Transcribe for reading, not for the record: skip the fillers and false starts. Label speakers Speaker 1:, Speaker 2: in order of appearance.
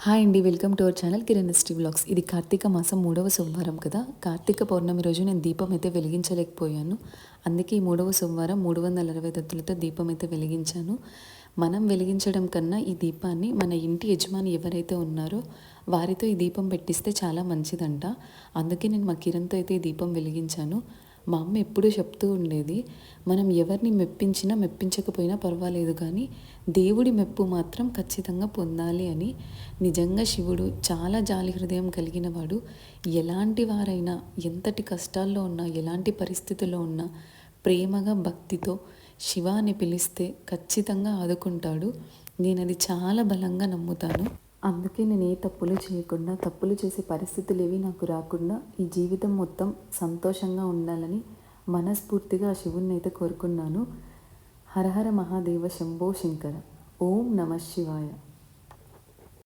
Speaker 1: Hi అండి, welcome to our channel Kiranshri vlogs. ఇది కార్తీక మాసం 3వ సోమవారం కదా. కార్తీక పౌర్ణమి రోజు నేను దీపం అయితే వెలిగించలేకపోయాను. అందుకే ఈ 3వ సోమవారం 360 దత్తులతో దీపం అయితే వెలిగించాను. మనం వెలిగించడం కన్నా ఈ దీపాన్ని మన ఇంటి యజమాని ఎవరైతే ఉన్నారో వారితో ఈ దీపం పెట్టిస్తే చాలా మంచిదంట. అందుకే నేను మా కిరణ్తో అయితే ఈ దీపం వెలిగించాను. మా అమ్మ ఎప్పుడూ చెప్తూ ఉండేది, మనం ఎవరిని మెప్పించినా మెప్పించకపోయినా పర్వాలేదు, కానీ దేవుడి మెప్పు మాత్రం ఖచ్చితంగా పొందాలి అని. నిజంగా శివుడు చాలా జాలి హృదయం కలిగిన వాడు. ఎలాంటి వారైనా, ఎంతటి కష్టాల్లో ఉన్నా, ఎలాంటి పరిస్థితుల్లో ఉన్నా ప్రేమగా భక్తితో శివ అని పిలిస్తే ఖచ్చితంగా ఆదుకుంటాడు. నేను అది చాలా బలంగా నమ్ముతాను. అందుకే నేను ఏ తప్పులు చేయకుండా, తప్పులు చేసే పరిస్థితులు ఏవి నాకు రాకుండా ఈ జీవితం మొత్తం సంతోషంగా ఉండాలని మనస్ఫూర్తిగా ఆ శివుణ్ణి అయితే కోరుకున్నాను. హరహర మహాదేవ శంభో శంకర. ఓం నమ శివాయ.